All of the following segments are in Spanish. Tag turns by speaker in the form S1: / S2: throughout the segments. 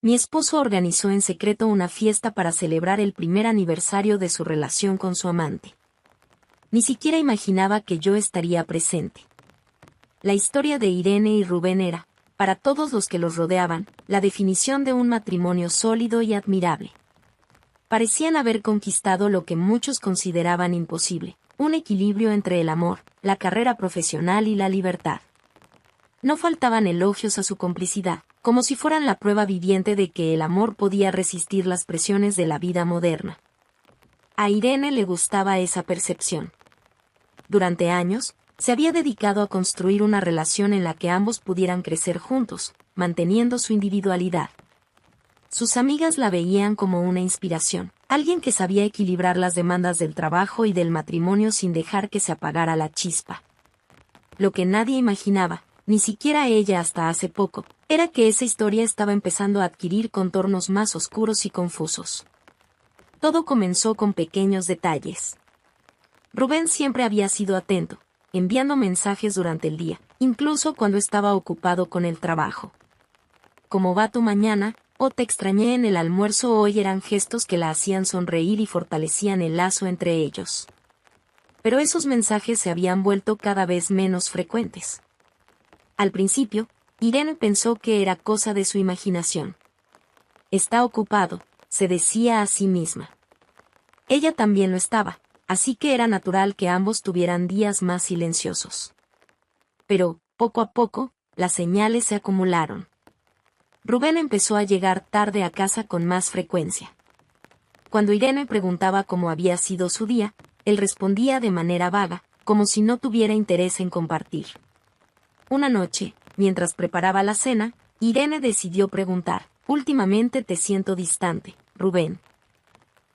S1: Mi esposo organizó en secreto una fiesta para celebrar el primer aniversario de su relación con su amante. Ni siquiera imaginaba que yo estaría presente. La historia de Irene y Rubén era, para todos los que los rodeaban, la definición de un matrimonio sólido y admirable. Parecían haber conquistado lo que muchos consideraban imposible, un equilibrio entre el amor, la carrera profesional y la libertad. No faltaban elogios a su complicidad, como si fueran la prueba viviente de que el amor podía resistir las presiones de la vida moderna. A Irene le gustaba esa percepción. Durante años, se había dedicado a construir una relación en la que ambos pudieran crecer juntos, manteniendo su individualidad. Sus amigas la veían como una inspiración, alguien que sabía equilibrar las demandas del trabajo y del matrimonio sin dejar que se apagara la chispa. Lo que nadie imaginaba, ni siquiera ella hasta hace poco, era que esa historia estaba empezando a adquirir contornos más oscuros y confusos. Todo comenzó con pequeños detalles. Rubén siempre había sido atento, enviando mensajes durante el día, incluso cuando estaba ocupado con el trabajo. ¿Cómo va tu mañana? O te extrañé en el almuerzo hoy eran gestos que la hacían sonreír y fortalecían el lazo entre ellos. Pero esos mensajes se habían vuelto cada vez menos frecuentes. Al principio, Irene pensó que era cosa de su imaginación. Está ocupado, se decía a sí misma. Ella también lo estaba, así que era natural que ambos tuvieran días más silenciosos. Pero, poco a poco, las señales se acumularon. Rubén empezó a llegar tarde a casa con más frecuencia. Cuando Irene preguntaba cómo había sido su día, él respondía de manera vaga, como si no tuviera interés en compartir. Una noche, mientras preparaba la cena, Irene decidió preguntar: «Últimamente te siento distante, Rubén.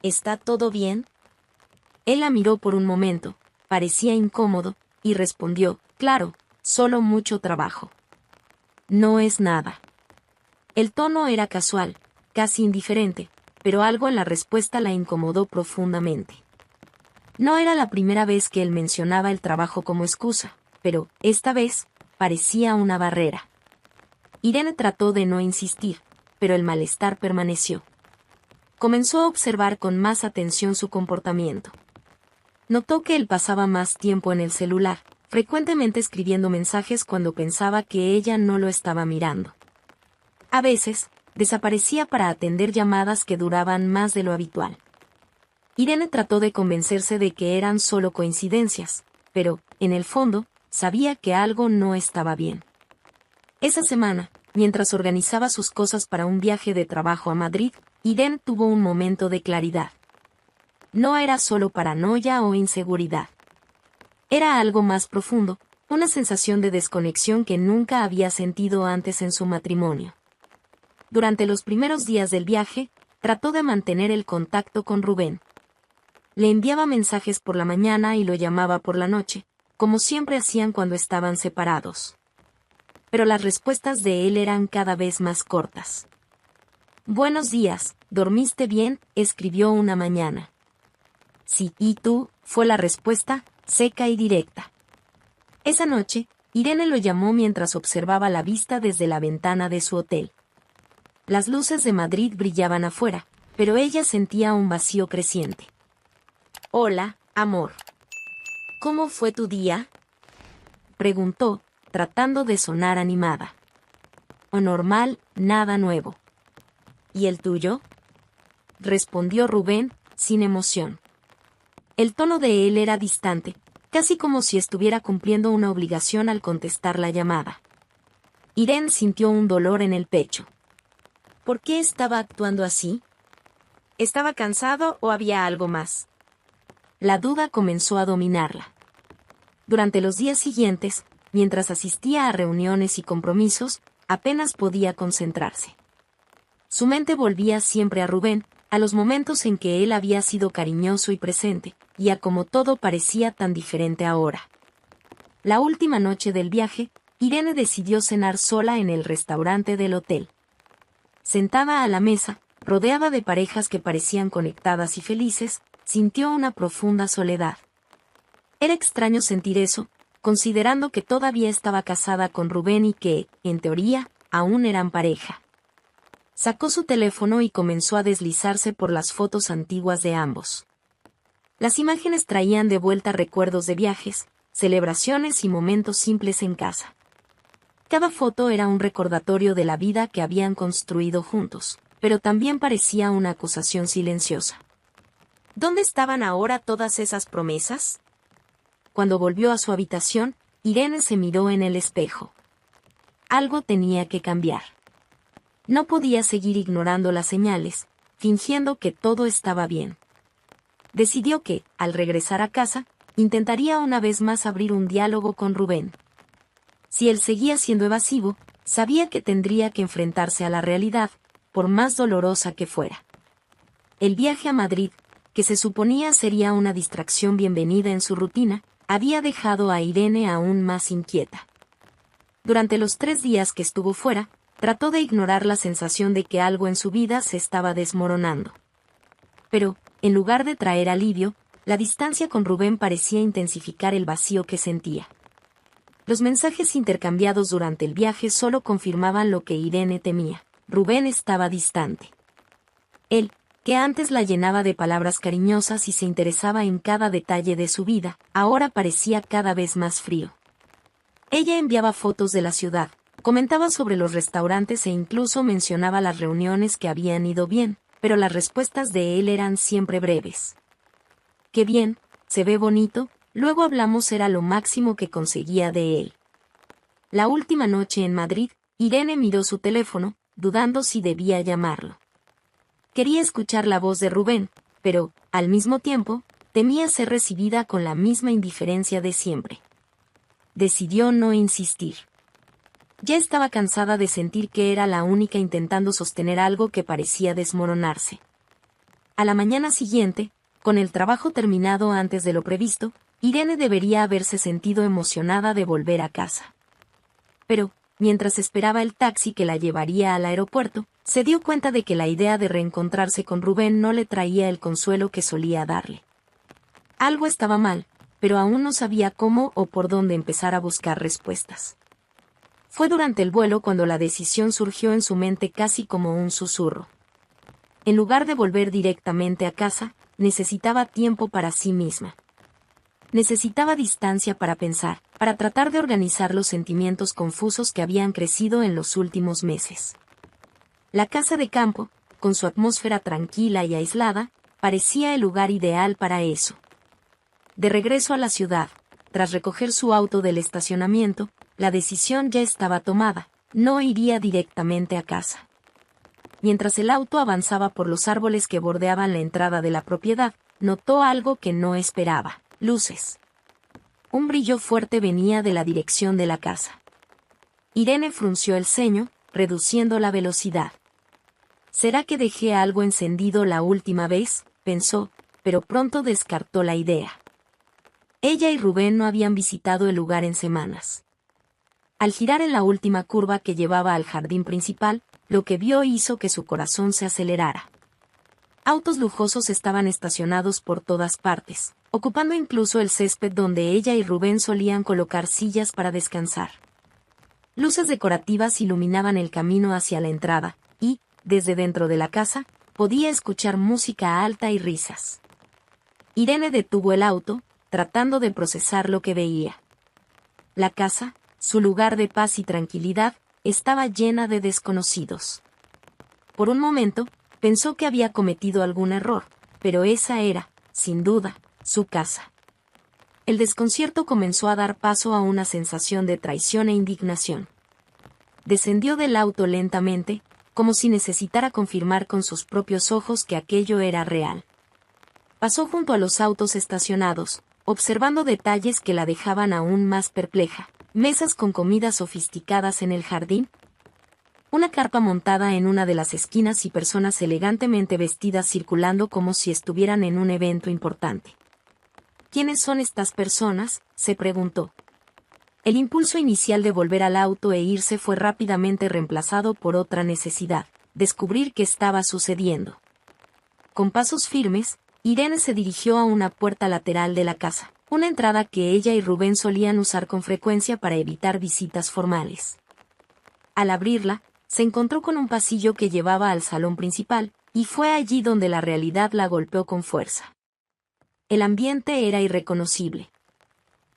S1: ¿Está todo bien?» Él la miró por un momento, parecía incómodo, y respondió: «Claro, solo mucho trabajo». «No es nada». El tono era casual, casi indiferente, pero algo en la respuesta la incomodó profundamente. No era la primera vez que él mencionaba el trabajo como excusa, pero, esta vez, parecía una barrera. Irene trató de no insistir, pero el malestar permaneció. Comenzó a observar con más atención su comportamiento. Notó que él pasaba más tiempo en el celular, frecuentemente escribiendo mensajes cuando pensaba que ella no lo estaba mirando. A veces, desaparecía para atender llamadas que duraban más de lo habitual. Irene trató de convencerse de que eran solo coincidencias, pero, en el fondo, sabía que algo no estaba bien. Esa semana, mientras organizaba sus cosas para un viaje de trabajo a Madrid, Irene tuvo un momento de claridad. No era solo paranoia o inseguridad. Era algo más profundo, una sensación de desconexión que nunca había sentido antes en su matrimonio. Durante los primeros días del viaje, trató de mantener el contacto con Rubén. Le enviaba mensajes por la mañana y lo llamaba por la noche, como siempre hacían cuando estaban separados. Pero las respuestas de él eran cada vez más cortas. «Buenos días, ¿dormiste bien?», escribió una mañana. «Sí, ¿y tú?», fue la respuesta, seca y directa. Esa noche, Irene lo llamó mientras observaba la vista desde la ventana de su hotel. Las luces de Madrid brillaban afuera, pero ella sentía un vacío creciente. «Hola, amor. ¿Cómo fue tu día?», preguntó, tratando de sonar animada. «O normal, nada nuevo». «¿Y el tuyo?», respondió Rubén, sin emoción. El tono de él era distante, casi como si estuviera cumpliendo una obligación al contestar la llamada. Irene sintió un dolor en el pecho. ¿Por qué estaba actuando así? ¿Estaba cansado o había algo más? La duda comenzó a dominarla. Durante los días siguientes, mientras asistía a reuniones y compromisos, apenas podía concentrarse. Su mente volvía siempre a Rubén, a los momentos en que él había sido cariñoso y presente, y a cómo todo parecía tan diferente ahora. La última noche del viaje, Irene decidió cenar sola en el restaurante del hotel. Sentada a la mesa, rodeada de parejas que parecían conectadas y felices, sintió una profunda soledad. Era extraño sentir eso, considerando que todavía estaba casada con Rubén y que, en teoría, aún eran pareja. Sacó su teléfono y comenzó a deslizarse por las fotos antiguas de ambos. Las imágenes traían de vuelta recuerdos de viajes, celebraciones y momentos simples en casa. Cada foto era un recordatorio de la vida que habían construido juntos, pero también parecía una acusación silenciosa. ¿Dónde estaban ahora todas esas promesas? Cuando volvió a su habitación, Irene se miró en el espejo. Algo tenía que cambiar. No podía seguir ignorando las señales, fingiendo que todo estaba bien. Decidió que, al regresar a casa, intentaría una vez más abrir un diálogo con Rubén. Si él seguía siendo evasivo, sabía que tendría que enfrentarse a la realidad, por más dolorosa que fuera. El viaje a Madrid, que se suponía sería una distracción bienvenida en su rutina, había dejado a Irene aún más inquieta. Durante los 3 días que estuvo fuera, trató de ignorar la sensación de que algo en su vida se estaba desmoronando. Pero, en lugar de traer alivio, la distancia con Rubén parecía intensificar el vacío que sentía. Los mensajes intercambiados durante el viaje solo confirmaban lo que Irene temía. Rubén estaba distante. Él, que antes la llenaba de palabras cariñosas y se interesaba en cada detalle de su vida, ahora parecía cada vez más frío. Ella enviaba fotos de la ciudad, comentaba sobre los restaurantes e incluso mencionaba las reuniones que habían ido bien, pero las respuestas de él eran siempre breves. «Qué bien, se ve bonito», luego hablamos era lo máximo que conseguía de él. La última noche en Madrid, Irene miró su teléfono, dudando si debía llamarlo. Quería escuchar la voz de Rubén, pero, al mismo tiempo, temía ser recibida con la misma indiferencia de siempre. Decidió no insistir. Ya estaba cansada de sentir que era la única intentando sostener algo que parecía desmoronarse. A la mañana siguiente, con el trabajo terminado antes de lo previsto, Irene debería haberse sentido emocionada de volver a casa. Pero, mientras esperaba el taxi que la llevaría al aeropuerto, se dio cuenta de que la idea de reencontrarse con Rubén no le traía el consuelo que solía darle. Algo estaba mal, pero aún no sabía cómo o por dónde empezar a buscar respuestas. Fue durante el vuelo cuando la decisión surgió en su mente casi como un susurro. En lugar de volver directamente a casa, necesitaba tiempo para sí misma. Necesitaba distancia para pensar, para tratar de organizar los sentimientos confusos que habían crecido en los últimos meses. La casa de campo, con su atmósfera tranquila y aislada, parecía el lugar ideal para eso. De regreso a la ciudad, tras recoger su auto del estacionamiento, la decisión ya estaba tomada, no iría directamente a casa. Mientras el auto avanzaba por los árboles que bordeaban la entrada de la propiedad, notó algo que no esperaba: luces. Un brillo fuerte venía de la dirección de la casa. Irene frunció el ceño, reduciendo la velocidad. ¿Será que dejé algo encendido la última vez?, pensó, pero pronto descartó la idea. Ella y Rubén no habían visitado el lugar en semanas. Al girar en la última curva que llevaba al jardín principal, lo que vio hizo que su corazón se acelerara. Autos lujosos estaban estacionados por todas partes, ocupando incluso el césped donde ella y Rubén solían colocar sillas para descansar. Luces decorativas iluminaban el camino hacia la entrada, y, desde dentro de la casa, podía escuchar música alta y risas. Irene detuvo el auto, tratando de procesar lo que veía. La casa, su lugar de paz y tranquilidad, estaba llena de desconocidos. Por un momento, pensó que había cometido algún error, pero esa era, sin duda, su casa. El desconcierto comenzó a dar paso a una sensación de traición e indignación. Descendió del auto lentamente, como si necesitara confirmar con sus propios ojos que aquello era real. Pasó junto a los autos estacionados, observando detalles que la dejaban aún más perpleja: mesas con comidas sofisticadas en el jardín, una carpa montada en una de las esquinas y personas elegantemente vestidas circulando como si estuvieran en un evento importante. ¿Quiénes son estas personas?, se preguntó. El impulso inicial de volver al auto e irse fue rápidamente reemplazado por otra necesidad: descubrir qué estaba sucediendo. Con pasos firmes, Irene se dirigió a una puerta lateral de la casa, una entrada que ella y Rubén solían usar con frecuencia para evitar visitas formales. Al abrirla, Se encontró con un pasillo que llevaba al salón principal, y fue allí donde la realidad la golpeó con fuerza. El ambiente era irreconocible.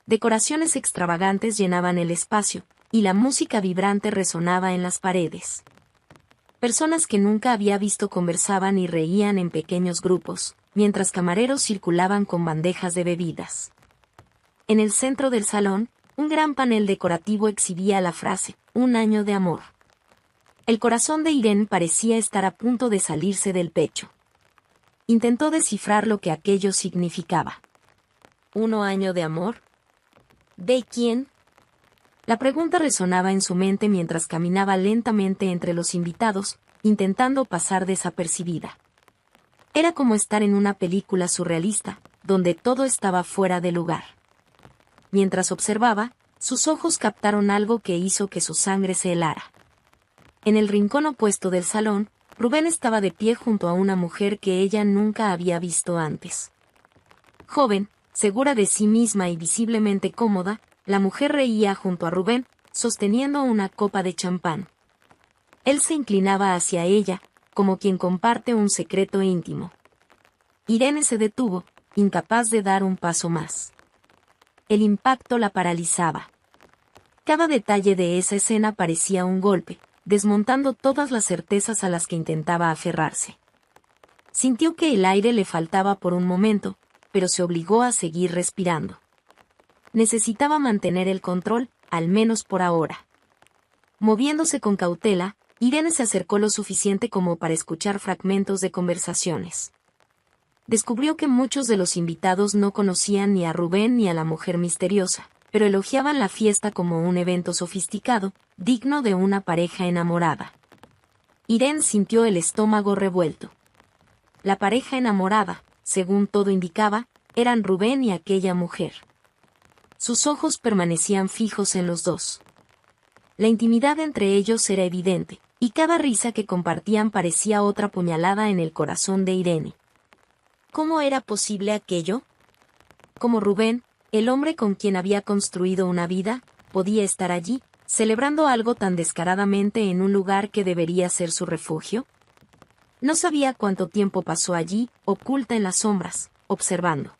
S1: Decoraciones extravagantes llenaban el espacio, y la música vibrante resonaba en las paredes. Personas que nunca había visto conversaban y reían en pequeños grupos, mientras camareros circulaban con bandejas de bebidas. En el centro del salón, un gran panel decorativo exhibía la frase, «Un año de amor». El corazón de Irene parecía estar a punto de salirse del pecho. Intentó descifrar lo que aquello significaba. ¿Un año de amor? ¿De quién? La pregunta resonaba en su mente mientras caminaba lentamente entre los invitados, intentando pasar desapercibida. Era como estar en una película surrealista, donde todo estaba fuera de lugar. Mientras observaba, sus ojos captaron algo que hizo que su sangre se helara. En el rincón opuesto del salón, Rubén estaba de pie junto a una mujer que ella nunca había visto antes. Joven, segura de sí misma y visiblemente cómoda, la mujer reía junto a Rubén, sosteniendo una copa de champán. Él se inclinaba hacia ella, como quien comparte un secreto íntimo. Irene se detuvo, incapaz de dar un paso más. El impacto la paralizaba. Cada detalle de esa escena parecía un golpe, desmontando todas las certezas a las que intentaba aferrarse. Sintió que el aire le faltaba por un momento, pero se obligó a seguir respirando. Necesitaba mantener el control, al menos por ahora. Moviéndose con cautela, Irene se acercó lo suficiente como para escuchar fragmentos de conversaciones. Descubrió que muchos de los invitados no conocían ni a Rubén ni a la mujer misteriosa, pero elogiaban la fiesta como un evento sofisticado, digno de una pareja enamorada. Irene sintió el estómago revuelto. La pareja enamorada, según todo indicaba, eran Rubén y aquella mujer. Sus ojos permanecían fijos en los dos. La intimidad entre ellos era evidente, y cada risa que compartían parecía otra puñalada en el corazón de Irene. ¿Cómo era posible aquello? Como Rubén, el hombre con quien había construido una vida, podía estar allí, celebrando algo tan descaradamente en un lugar que debería ser su refugio. No sabía cuánto tiempo pasó allí, oculta en las sombras, observando.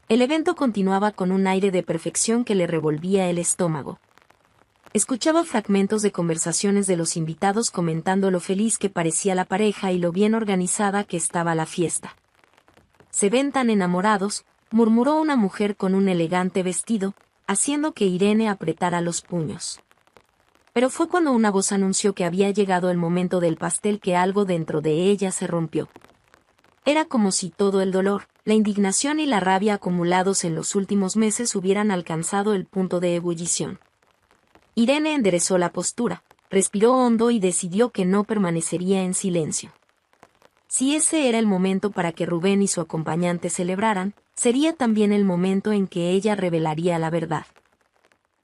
S1: El evento continuaba con un aire de perfección que le revolvía el estómago. Escuchaba fragmentos de conversaciones de los invitados comentando lo feliz que parecía la pareja y lo bien organizada que estaba la fiesta. «Se ven tan enamorados», murmuró una mujer con un elegante vestido, haciendo que Irene apretara los puños. Pero fue cuando una voz anunció que había llegado el momento del pastel que algo dentro de ella se rompió. Era como si todo el dolor, la indignación y la rabia acumulados en los últimos meses hubieran alcanzado el punto de ebullición. Irene enderezó la postura, respiró hondo y decidió que no permanecería en silencio. Si ese era el momento para que Rubén y su acompañante celebraran, sería también el momento en que ella revelaría la verdad.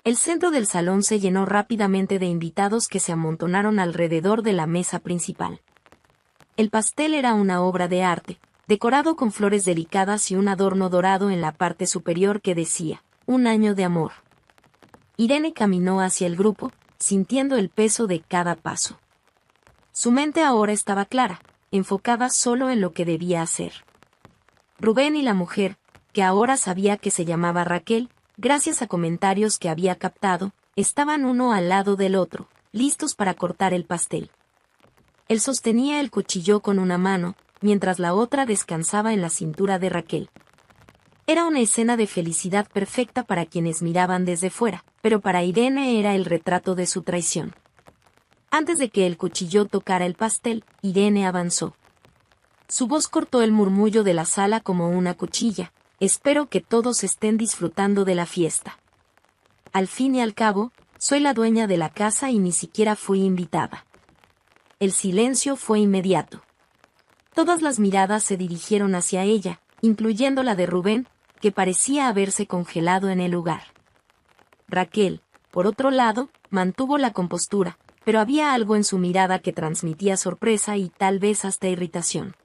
S1: El centro del salón se llenó rápidamente de invitados que se amontonaron alrededor de la mesa principal. El pastel era una obra de arte, decorado con flores delicadas y un adorno dorado en la parte superior que decía, «Un año de amor». Irene caminó hacia el grupo, sintiendo el peso de cada paso. Su mente ahora estaba clara, enfocada solo en lo que debía hacer. Rubén y la mujer, que ahora sabía que se llamaba Raquel, gracias a comentarios que había captado, estaban uno al lado del otro, listos para cortar el pastel. Él sostenía el cuchillo con una mano, mientras la otra descansaba en la cintura de Raquel. Era una escena de felicidad perfecta para quienes miraban desde fuera, pero para Irene era el retrato de su traición. Antes de que el cuchillo tocara el pastel, Irene avanzó. Su voz cortó el murmullo de la sala como una cuchilla. «Espero que todos estén disfrutando de la fiesta. Al fin y al cabo, soy la dueña de la casa y ni siquiera fui invitada». El silencio fue inmediato. Todas las miradas se dirigieron hacia ella, incluyendo la de Rubén, que parecía haberse congelado en el lugar. Raquel, por otro lado, mantuvo la compostura, pero había algo en su mirada que transmitía sorpresa y tal vez hasta irritación.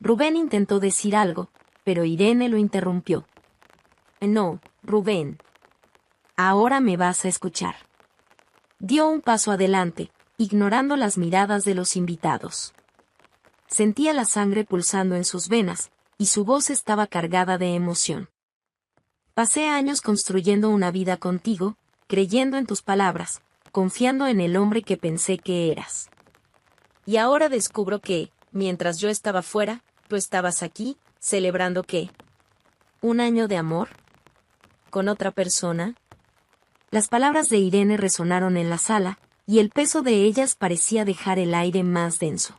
S1: Rubén intentó decir algo, pero Irene lo interrumpió. «No, Rubén. Ahora me vas a escuchar». Dio un paso adelante, ignorando las miradas de los invitados. Sentía la sangre pulsando en sus venas, y su voz estaba cargada de emoción. Pasé años construyendo una vida contigo, creyendo en tus palabras, confiando en el hombre que pensé que eras. Y ahora descubro que, mientras yo estaba fuera, tú estabas aquí, celebrando ¿qué? ¿Un año de amor? ¿Con otra persona? Las palabras de Irene resonaron en la sala, y el peso de ellas parecía dejar el aire más denso.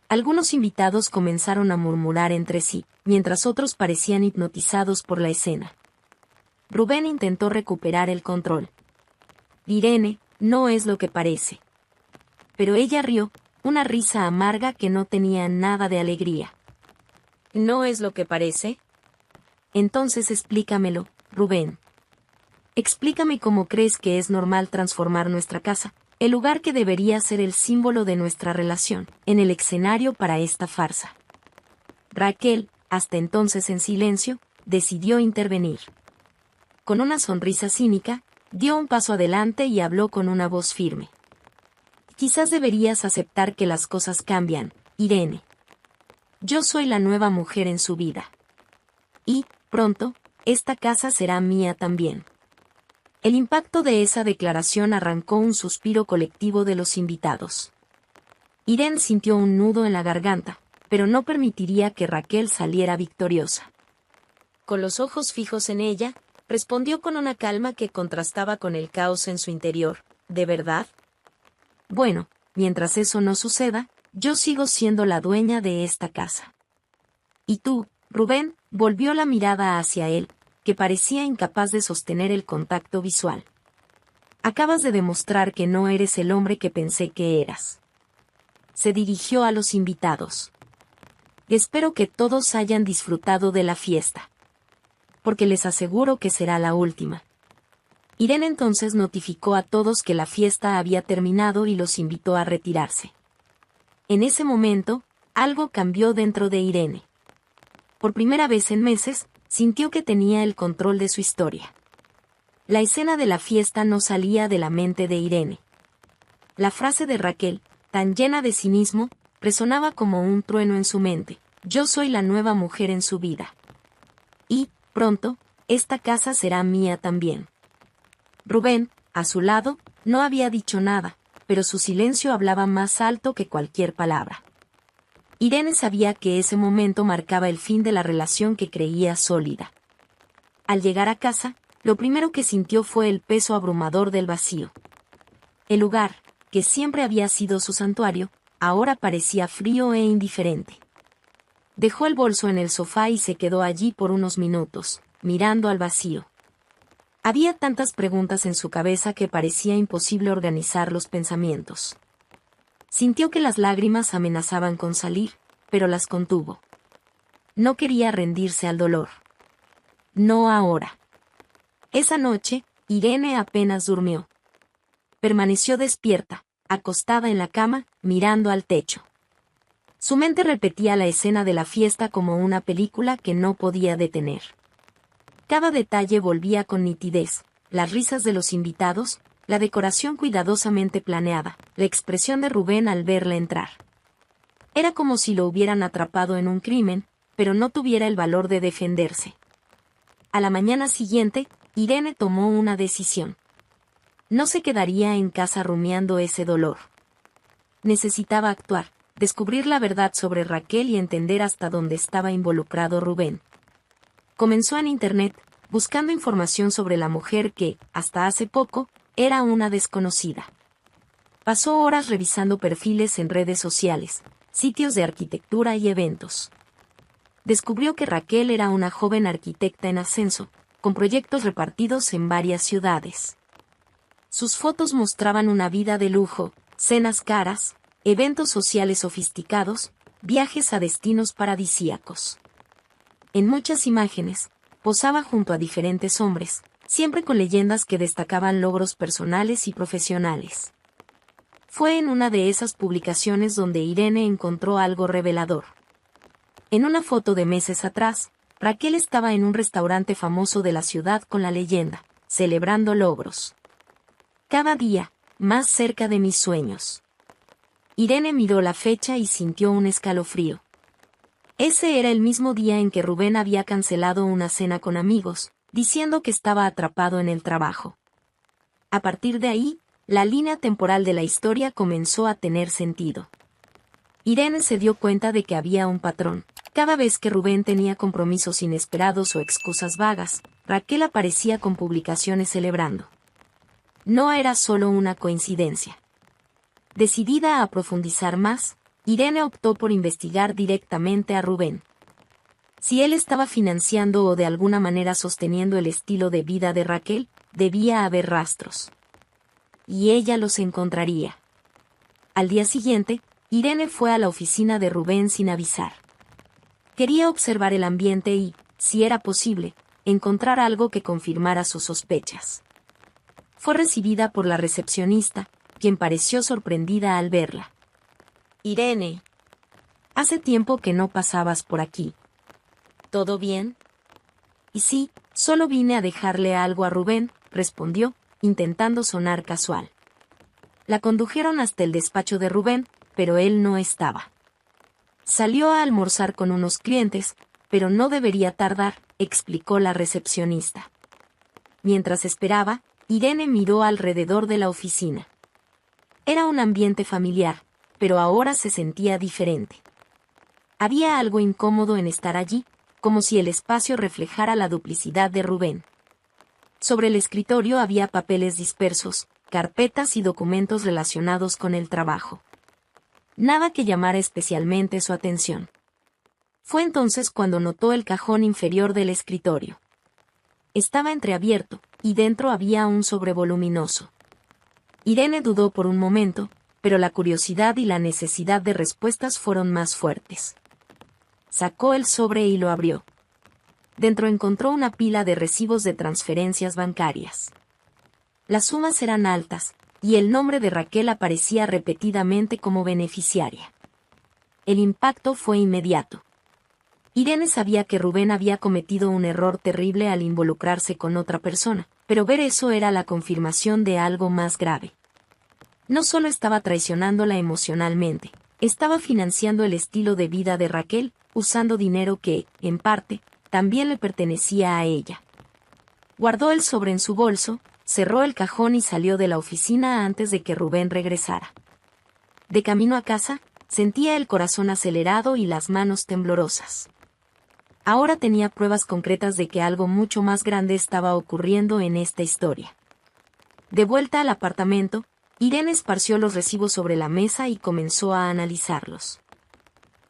S1: Algunos invitados comenzaron a murmurar entre sí, mientras otros parecían hipnotizados por la escena. Rubén intentó recuperar el control. Irene, no es lo que parece. Pero ella rió, una risa amarga que no tenía nada de alegría. ¿No es lo que parece? Entonces explícamelo, Rubén. Explícame cómo crees que es normal transformar nuestra casa, el lugar que debería ser el símbolo de nuestra relación, en el escenario para esta farsa. Raquel, hasta entonces en silencio, decidió intervenir. Con una sonrisa cínica, dio un paso adelante y habló con una voz firme. Quizás deberías aceptar que las cosas cambian, Irene. Yo soy la nueva mujer en su vida. Y, pronto, esta casa será mía también. El impacto de esa declaración arrancó un suspiro colectivo de los invitados. Irene sintió un nudo en la garganta, pero no permitiría que Raquel saliera victoriosa. Con los ojos fijos en ella, respondió con una calma que contrastaba con el caos en su interior. ¿De verdad? Bueno, mientras eso no suceda, yo sigo siendo la dueña de esta casa. ¿Y tú, Rubén? Volvió la mirada hacia él, que parecía incapaz de sostener el contacto visual. Acabas de demostrar que no eres el hombre que pensé que eras. Se dirigió a los invitados. Espero que todos hayan disfrutado de la fiesta. Porque les aseguro que será la última. Irene entonces notificó a todos que la fiesta había terminado y los invitó a retirarse. En ese momento, algo cambió dentro de Irene. Por primera vez en meses, sintió que tenía el control de su historia. La escena de la fiesta no salía de la mente de Irene. La frase de Raquel, tan llena de cinismo, resonaba como un trueno en su mente. Yo soy la nueva mujer en su vida. Y, pronto, esta casa será mía también. Rubén, a su lado, no había dicho nada, pero su silencio hablaba más alto que cualquier palabra. Irene sabía que ese momento marcaba el fin de la relación que creía sólida. Al llegar a casa, lo primero que sintió fue el peso abrumador del vacío. El lugar, que siempre había sido su santuario, ahora parecía frío e indiferente. Dejó el bolso en el sofá y se quedó allí por unos minutos, mirando al vacío. Había tantas preguntas en su cabeza que parecía imposible organizar los pensamientos. Sintió que las lágrimas amenazaban con salir, pero las contuvo. No quería rendirse al dolor. No ahora. Esa noche, Irene apenas durmió. Permaneció despierta, acostada en la cama, mirando al techo. Su mente repetía la escena de la fiesta como una película que no podía detener. Cada detalle volvía con nitidez, las risas de los invitados, la decoración cuidadosamente planeada, la expresión de Rubén al verla entrar. Era como si lo hubieran atrapado en un crimen, pero no tuviera el valor de defenderse. A la mañana siguiente, Irene tomó una decisión. No se quedaría en casa rumiando ese dolor. Necesitaba actuar, descubrir la verdad sobre Raquel y entender hasta dónde estaba involucrado Rubén. Comenzó en Internet, buscando información sobre la mujer que, hasta hace poco, era una desconocida. Pasó horas revisando perfiles en redes sociales, sitios de arquitectura y eventos. Descubrió que Raquel era una joven arquitecta en ascenso, con proyectos repartidos en varias ciudades. Sus fotos mostraban una vida de lujo, cenas caras, eventos sociales sofisticados, viajes a destinos paradisíacos. En muchas imágenes, posaba junto a diferentes hombres, siempre con leyendas que destacaban logros personales y profesionales. Fue en una de esas publicaciones donde Irene encontró algo revelador. En una foto de meses atrás, Raquel estaba en un restaurante famoso de la ciudad con la leyenda, celebrando logros. Cada día, más cerca de mis sueños. Irene miró la fecha y sintió un escalofrío. Ese era el mismo día en que Rubén había cancelado una cena con amigos, diciendo que estaba atrapado en el trabajo. A partir de ahí, la línea temporal de la historia comenzó a tener sentido. Irene se dio cuenta de que había un patrón. Cada vez que Rubén tenía compromisos inesperados o excusas vagas, Raquel aparecía con publicaciones celebrando. No era solo una coincidencia. Decidida a profundizar más, Irene optó por investigar directamente a Rubén. Si él estaba financiando o de alguna manera sosteniendo el estilo de vida de Raquel, debía haber rastros. Y ella los encontraría. Al día siguiente, Irene fue a la oficina de Rubén sin avisar. Quería observar el ambiente y, si era posible, encontrar algo que confirmara sus sospechas. Fue recibida por la recepcionista, quien pareció sorprendida al verla. «Irene, hace tiempo que no pasabas por aquí. ¿Todo bien?» «Y sí, solo vine a dejarle algo a Rubén», respondió, intentando sonar casual. La condujeron hasta el despacho de Rubén, pero él no estaba. Salió a almorzar con unos clientes, pero no debería tardar, explicó la recepcionista. Mientras esperaba, Irene miró alrededor de la oficina. Era un ambiente familiar, pero ahora se sentía diferente. Había algo incómodo en estar allí, como si el espacio reflejara la duplicidad de Rubén. Sobre el escritorio había papeles dispersos, carpetas y documentos relacionados con el trabajo. Nada que llamara especialmente su atención. Fue entonces cuando notó el cajón inferior del escritorio. Estaba entreabierto, y dentro había un sobre voluminoso. Irene dudó por un momento, pero la curiosidad y la necesidad de respuestas fueron más fuertes. Sacó el sobre y lo abrió. Dentro encontró una pila de recibos de transferencias bancarias. Las sumas eran altas, y el nombre de Raquel aparecía repetidamente como beneficiaria. El impacto fue inmediato. Irene sabía que Rubén había cometido un error terrible al involucrarse con otra persona, pero ver eso era la confirmación de algo más grave. No solo estaba traicionándola emocionalmente, estaba financiando el estilo de vida de Raquel, usando dinero que, en parte, también le pertenecía a ella. Guardó el sobre en su bolso, cerró el cajón y salió de la oficina antes de que Rubén regresara. De camino a casa, sentía el corazón acelerado y las manos temblorosas. Ahora tenía pruebas concretas de que algo mucho más grande estaba ocurriendo en esta historia. De vuelta al apartamento, Irene esparció los recibos sobre la mesa y comenzó a analizarlos.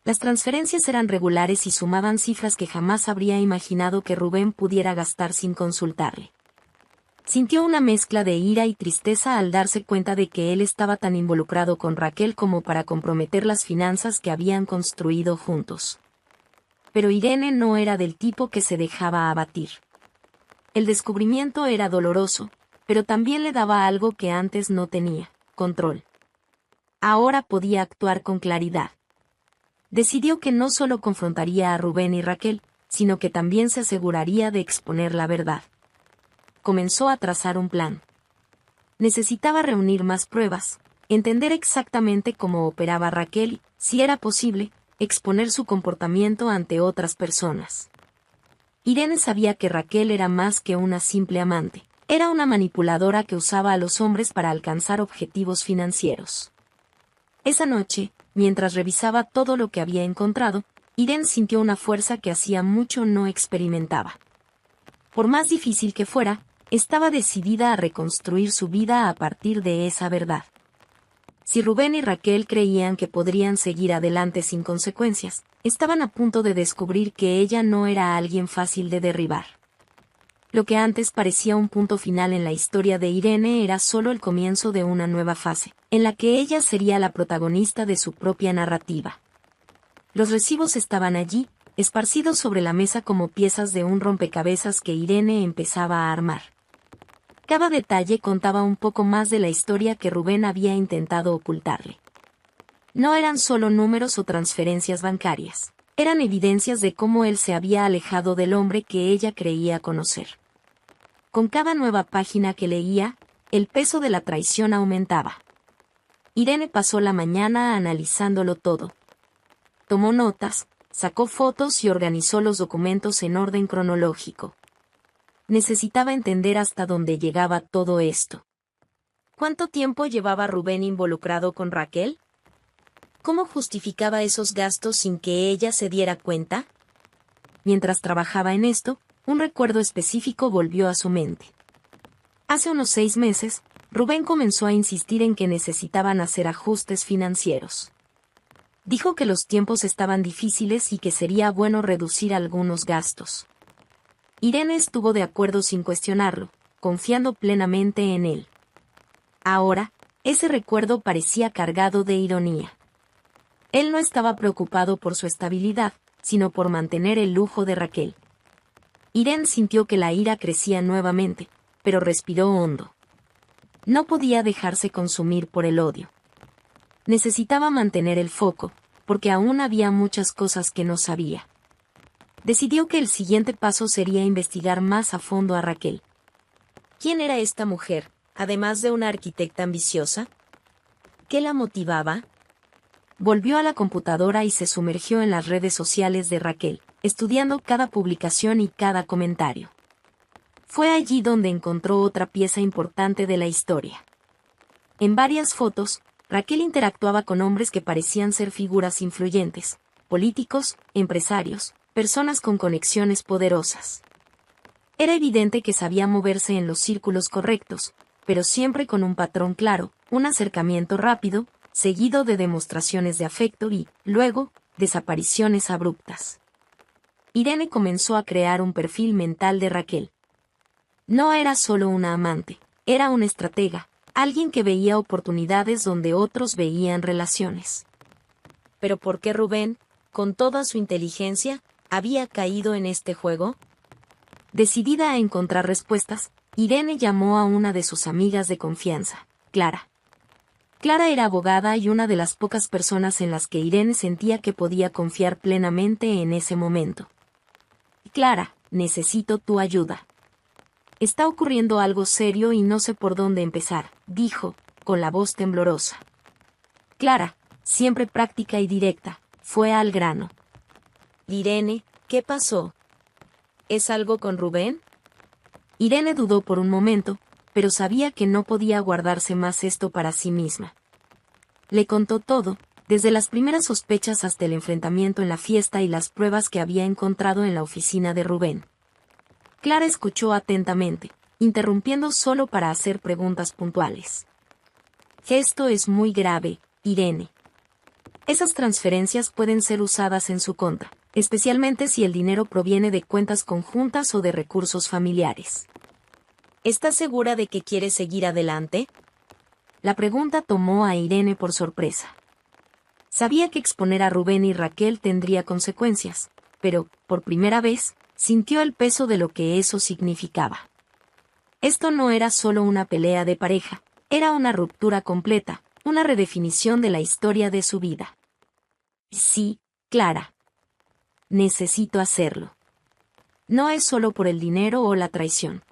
S1: Las transferencias eran regulares y sumaban cifras que jamás habría imaginado que Rubén pudiera gastar sin consultarle. Sintió una mezcla de ira y tristeza al darse cuenta de que él estaba tan involucrado con Raquel como para comprometer las finanzas que habían construido juntos. Pero Irene no era del tipo que se dejaba abatir. El descubrimiento era doloroso, pero también le daba algo que antes no tenía: control. Ahora podía actuar con claridad. Decidió que no solo confrontaría a Rubén y Raquel, sino que también se aseguraría de exponer la verdad. Comenzó a trazar un plan. Necesitaba reunir más pruebas, entender exactamente cómo operaba Raquel y, si era posible, exponer su comportamiento ante otras personas. Irene sabía que Raquel era más que una simple amante. Era una manipuladora que usaba a los hombres para alcanzar objetivos financieros. Esa noche, mientras revisaba todo lo que había encontrado, Irene sintió una fuerza que hacía mucho no experimentaba. Por más difícil que fuera, estaba decidida a reconstruir su vida a partir de esa verdad. Si Rubén y Raquel creían que podrían seguir adelante sin consecuencias, estaban a punto de descubrir que ella no era alguien fácil de derribar. Lo que antes parecía un punto final en la historia de Irene era solo el comienzo de una nueva fase, en la que ella sería la protagonista de su propia narrativa. Los recibos estaban allí, esparcidos sobre la mesa como piezas de un rompecabezas que Irene empezaba a armar. Cada detalle contaba un poco más de la historia que Rubén había intentado ocultarle. No eran solo números o transferencias bancarias, eran evidencias de cómo él se había alejado del hombre que ella creía conocer. Con cada nueva página que leía, el peso de la traición aumentaba. Irene pasó la mañana analizándolo todo. Tomó notas, sacó fotos y organizó los documentos en orden cronológico. Necesitaba entender hasta dónde llegaba todo esto. ¿Cuánto tiempo llevaba Rubén involucrado con Raquel? ¿Cómo justificaba esos gastos sin que ella se diera cuenta? Mientras trabajaba en esto, un recuerdo específico volvió a su mente. Hace unos 6 meses, Rubén comenzó a insistir en que necesitaban hacer ajustes financieros. Dijo que los tiempos estaban difíciles y que sería bueno reducir algunos gastos. Irene estuvo de acuerdo sin cuestionarlo, confiando plenamente en él. Ahora, ese recuerdo parecía cargado de ironía. Él no estaba preocupado por su estabilidad, sino por mantener el lujo de Raquel. Irene sintió que la ira crecía nuevamente, pero respiró hondo. No podía dejarse consumir por el odio. Necesitaba mantener el foco, porque aún había muchas cosas que no sabía. Decidió que el siguiente paso sería investigar más a fondo a Raquel. ¿Quién era esta mujer, además de una arquitecta ambiciosa? ¿Qué la motivaba? Volvió a la computadora y se sumergió en las redes sociales de Raquel, estudiando cada publicación y cada comentario. Fue allí donde encontró otra pieza importante de la historia. En varias fotos, Raquel interactuaba con hombres que parecían ser figuras influyentes, políticos, empresarios, personas con conexiones poderosas. Era evidente que sabía moverse en los círculos correctos, pero siempre con un patrón claro, un acercamiento rápido, seguido de demostraciones de afecto y, luego, desapariciones abruptas. Irene comenzó a crear un perfil mental de Raquel. No era solo una amante, era una estratega, alguien que veía oportunidades donde otros veían relaciones. ¿Pero por qué Rubén, con toda su inteligencia, había caído en este juego? Decidida a encontrar respuestas, Irene llamó a una de sus amigas de confianza, Clara. Clara era abogada y una de las pocas personas en las que Irene sentía que podía confiar plenamente en ese momento. Clara, necesito tu ayuda. Está ocurriendo algo serio y no sé por dónde empezar, dijo, con la voz temblorosa. Clara, siempre práctica y directa, fue al grano. Irene, ¿qué pasó? ¿Es algo con Rubén? Irene dudó por un momento, pero sabía que no podía guardarse más esto para sí misma. Le contó todo, desde las primeras sospechas hasta el enfrentamiento en la fiesta y las pruebas que había encontrado en la oficina de Rubén. Clara escuchó atentamente, interrumpiendo solo para hacer preguntas puntuales. Esto es muy grave, Irene. Esas transferencias pueden ser usadas en su contra, especialmente si el dinero proviene de cuentas conjuntas o de recursos familiares. ¿Estás segura de que quieres seguir adelante? La pregunta tomó a Irene por sorpresa. Sabía que exponer a Rubén y Raquel tendría consecuencias, pero, por primera vez, sintió el peso de lo que eso significaba. Esto no era solo una pelea de pareja, era una ruptura completa, una redefinición de la historia de su vida. Sí, Clara. Necesito hacerlo. No es solo por el dinero o la traición.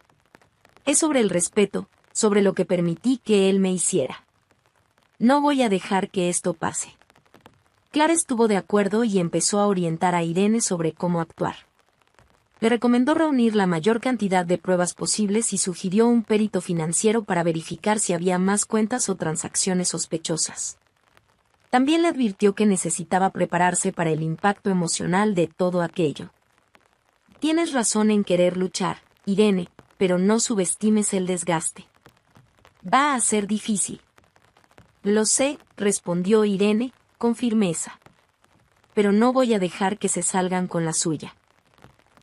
S1: Es sobre el respeto, sobre lo que permití que él me hiciera. No voy a dejar que esto pase. Clara estuvo de acuerdo y empezó a orientar a Irene sobre cómo actuar. Le recomendó reunir la mayor cantidad de pruebas posibles y sugirió un perito financiero para verificar si había más cuentas o transacciones sospechosas. También le advirtió que necesitaba prepararse para el impacto emocional de todo aquello. Tienes razón en querer luchar, Irene, pero no subestimes el desgaste. Va a ser difícil. Lo sé, respondió Irene, con firmeza. Pero no voy a dejar que se salgan con la suya.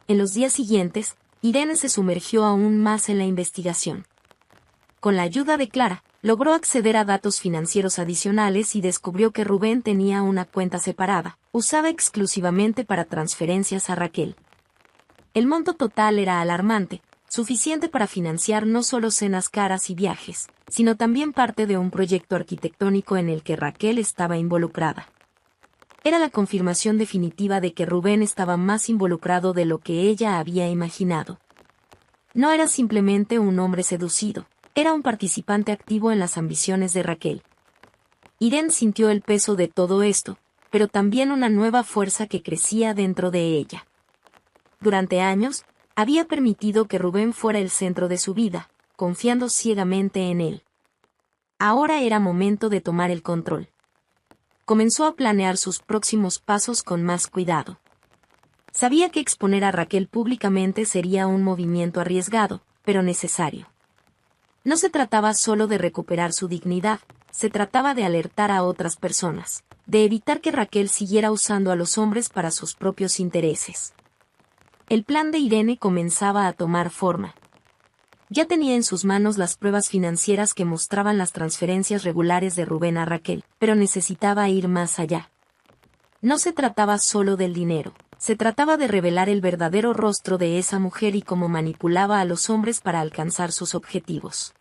S1: En los días siguientes, Irene se sumergió aún más en la investigación. Con la ayuda de Clara, logró acceder a datos financieros adicionales y descubrió que Rubén tenía una cuenta separada, usada exclusivamente para transferencias a Raquel. El monto total era alarmante, suficiente para financiar no solo cenas caras y viajes, sino también parte de un proyecto arquitectónico en el que Raquel estaba involucrada. Era la confirmación definitiva de que Rubén estaba más involucrado de lo que ella había imaginado. No era simplemente un hombre seducido, Era un participante activo en las ambiciones de Raquel. Irene sintió el peso de todo esto, pero también una nueva fuerza que crecía dentro de ella. Durante años, había permitido que Rubén fuera el centro de su vida, confiando ciegamente en él. Ahora era momento de tomar el control. Comenzó a planear sus próximos pasos con más cuidado. Sabía que exponer a Raquel públicamente sería un movimiento arriesgado, pero necesario. No se trataba solo de recuperar su dignidad, se trataba de alertar a otras personas, de evitar que Raquel siguiera usando a los hombres para sus propios intereses. El plan de Irene comenzaba a tomar forma. Ya tenía en sus manos las pruebas financieras que mostraban las transferencias regulares de Rubén a Raquel, pero necesitaba ir más allá. No se trataba solo del dinero, se trataba de revelar el verdadero rostro de esa mujer y cómo manipulaba a los hombres para alcanzar sus objetivos.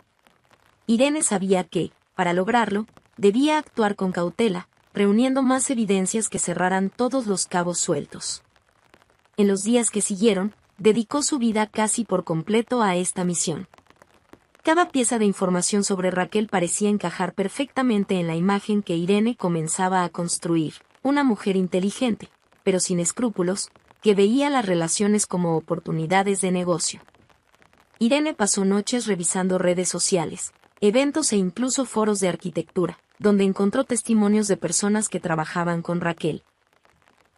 S1: Irene sabía que, para lograrlo, debía actuar con cautela, reuniendo más evidencias que cerraran todos los cabos sueltos. En los días que siguieron, dedicó su vida casi por completo a esta misión. Cada pieza de información sobre Raquel parecía encajar perfectamente en la imagen que Irene comenzaba a construir, una mujer inteligente, pero sin escrúpulos, que veía las relaciones como oportunidades de negocio. Irene pasó noches revisando redes sociales, eventos e incluso foros de arquitectura, donde encontró testimonios de personas que trabajaban con Raquel.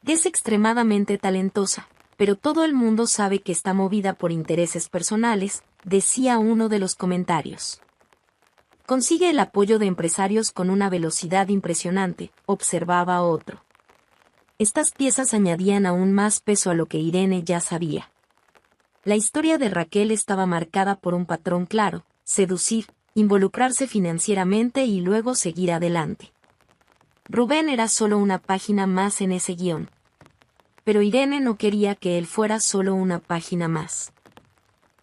S1: Es extremadamente talentosa, pero todo el mundo sabe que está movida por intereses personales, decía uno de los comentarios. Consigue el apoyo de empresarios con una velocidad impresionante, observaba otro. Estas piezas añadían aún más peso a lo que Irene ya sabía. La historia de Raquel estaba marcada por un patrón claro: seducir, involucrarse financieramente y luego seguir adelante. Rubén era solo una página más en ese guión. Pero Irene no quería que él fuera solo una página más.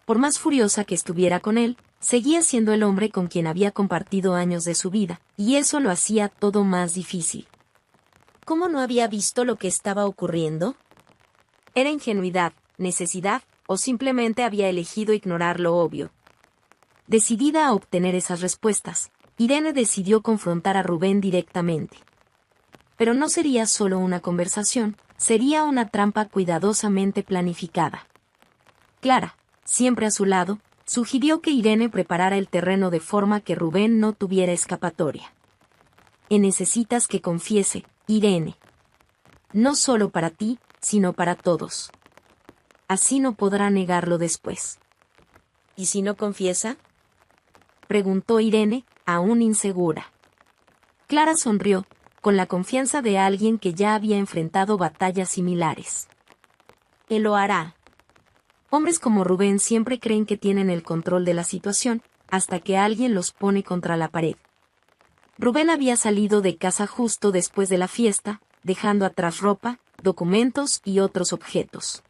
S1: Por más furiosa que estuviera con él, seguía siendo el hombre con quien había compartido años de su vida, y eso lo hacía todo más difícil. ¿Cómo no había visto lo que estaba ocurriendo? ¿Era ingenuidad, necesidad, o simplemente había elegido ignorar lo obvio? Decidida a obtener esas respuestas, Irene decidió confrontar a Rubén directamente. Pero no sería solo una conversación, sería una trampa cuidadosamente planificada. Clara, siempre a su lado, sugirió que Irene preparara el terreno de forma que Rubén no tuviera escapatoria. Necesitas que confiese, Irene. No solo para ti, sino para todos. Así no podrá negarlo después. ¿Y si no confiesa?, preguntó Irene, aún insegura. Clara sonrió, con la confianza de alguien que ya había enfrentado batallas similares. Él lo hará. Hombres como Rubén siempre creen que tienen el control de la situación, hasta que alguien los pone contra la pared. Rubén había salido de casa justo después de la fiesta, dejando atrás ropa, documentos y otros objetos.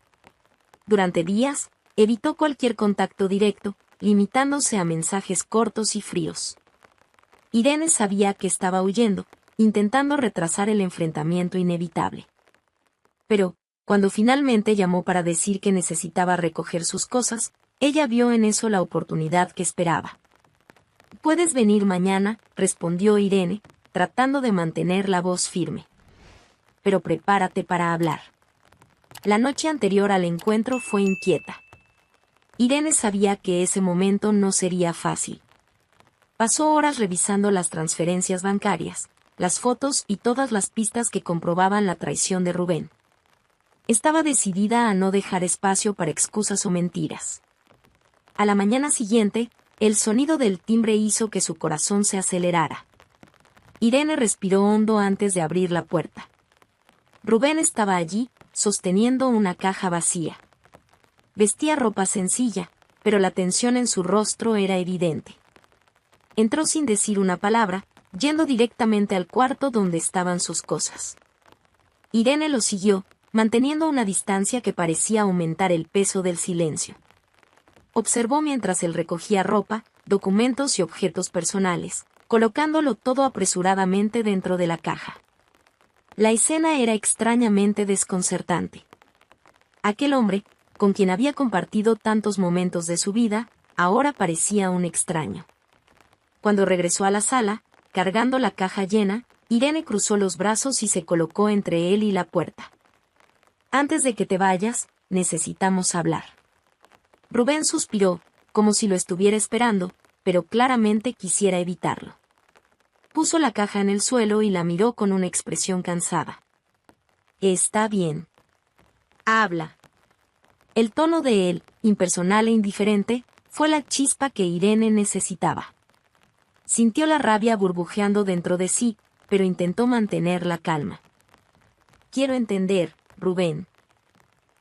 S1: Durante días, evitó cualquier contacto directo, limitándose a mensajes cortos y fríos. Irene sabía que estaba huyendo, intentando retrasar el enfrentamiento inevitable. Pero, cuando finalmente llamó para decir que necesitaba recoger sus cosas, ella vio en eso la oportunidad que esperaba. «Puedes venir mañana», respondió Irene, tratando de mantener la voz firme. «Pero prepárate para hablar». La noche anterior al encuentro fue inquieta. Irene sabía que ese momento no sería fácil. Pasó horas revisando las transferencias bancarias, las fotos y todas las pistas que comprobaban la traición de Rubén. Estaba decidida a no dejar espacio para excusas o mentiras. A la mañana siguiente, el sonido del timbre hizo que su corazón se acelerara. Irene respiró hondo antes de abrir la puerta. Rubén estaba allí, sosteniendo una caja vacía. Vestía ropa sencilla, pero la tensión en su rostro era evidente. Entró sin decir una palabra, yendo directamente al cuarto donde estaban sus cosas. Irene lo siguió, manteniendo una distancia que parecía aumentar el peso del silencio. Observó mientras él recogía ropa, documentos y objetos personales, colocándolo todo apresuradamente dentro de la caja. La escena era extrañamente desconcertante. Aquel hombre, con quien había compartido tantos momentos de su vida, ahora parecía un extraño. Cuando regresó a la sala, cargando la caja llena, Irene cruzó los brazos y se colocó entre él y la puerta. Antes de que te vayas, necesitamos hablar. Rubén suspiró, como si lo estuviera esperando, pero claramente quisiera evitarlo. Puso la caja en el suelo y la miró con una expresión cansada. Está bien. Habla. El tono de él, impersonal e indiferente, fue la chispa que Irene necesitaba. Sintió la rabia burbujeando dentro de sí, pero intentó mantener la calma. Quiero entender, Rubén.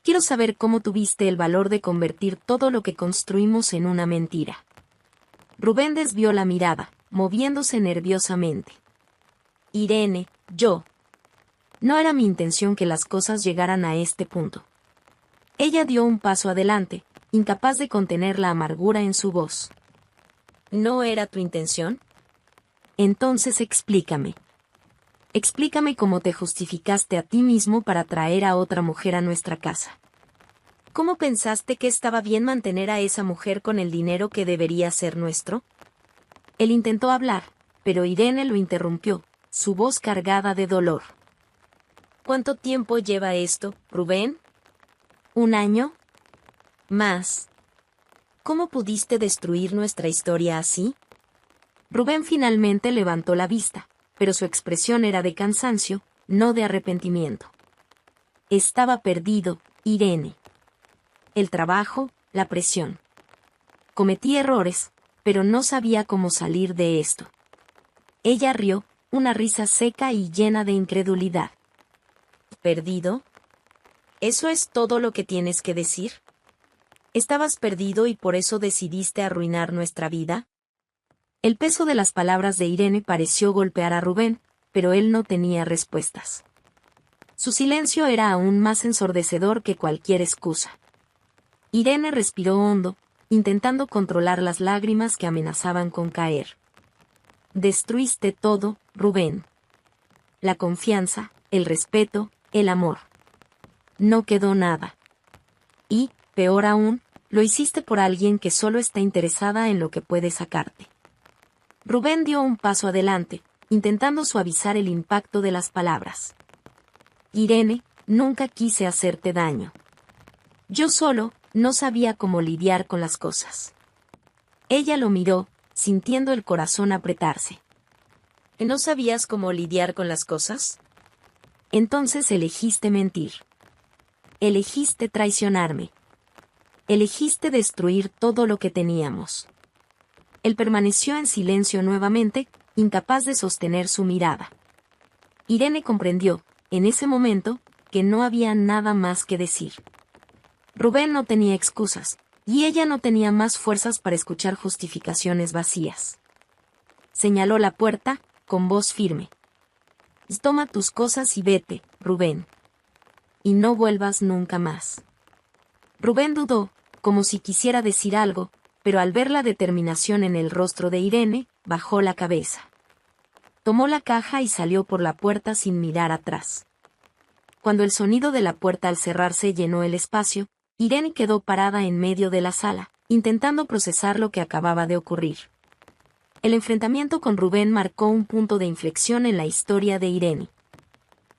S1: Quiero saber cómo tuviste el valor de convertir todo lo que construimos en una mentira. Rubén desvió la mirada, moviéndose nerviosamente. Irene, yo. No era mi intención que las cosas llegaran a este punto. Ella dio un paso adelante, incapaz de contener la amargura en su voz. ¿No era tu intención? Entonces explícame. Explícame cómo te justificaste a ti mismo para traer a otra mujer a nuestra casa. ¿Cómo pensaste que estaba bien mantener a esa mujer con el dinero que debería ser nuestro? Él intentó hablar, pero Irene lo interrumpió, su voz cargada de dolor. ¿Cuánto tiempo lleva esto, Rubén? ¿Un año? Más. ¿Cómo pudiste destruir nuestra historia así? Rubén finalmente levantó la vista, pero su expresión era de cansancio, no de arrepentimiento. Estaba perdido, Irene. El trabajo, la presión. Cometí errores, pero no sabía cómo salir de esto. Ella rió, una risa seca y llena de incredulidad. ¿Perdido? ¿Eso es todo lo que tienes que decir? ¿Estabas perdido y por eso decidiste arruinar nuestra vida? El peso de las palabras de Irene pareció golpear a Rubén, pero él no tenía respuestas. Su silencio era aún más ensordecedor que cualquier excusa. Irene respiró hondo, intentando controlar las lágrimas que amenazaban con caer. Destruiste todo, Rubén. La confianza, el respeto, el amor. No quedó nada. Y, peor aún, lo hiciste por alguien que solo está interesada en lo que puede sacarte. Rubén dio un paso adelante, intentando suavizar el impacto de las palabras. Irene, nunca quise hacerte daño. Yo solo no sabía cómo lidiar con las cosas. Ella lo miró, sintiendo el corazón apretarse. ¿No sabías cómo lidiar con las cosas? Entonces elegiste mentir. Elegiste traicionarme. Elegiste destruir todo lo que teníamos. Él permaneció en silencio nuevamente, incapaz de sostener su mirada. Irene comprendió, en ese momento, que no había nada más que decir. Rubén no tenía excusas, y ella no tenía más fuerzas para escuchar justificaciones vacías. Señaló la puerta, con voz firme. Toma tus cosas y vete, Rubén. Y no vuelvas nunca más. Rubén dudó, como si quisiera decir algo, pero al ver la determinación en el rostro de Irene, bajó la cabeza. Tomó la caja y salió por la puerta sin mirar atrás. Cuando el sonido de la puerta al cerrarse llenó el espacio, Irene quedó parada en medio de la sala, intentando procesar lo que acababa de ocurrir. El enfrentamiento con Rubén marcó un punto de inflexión en la historia de Irene.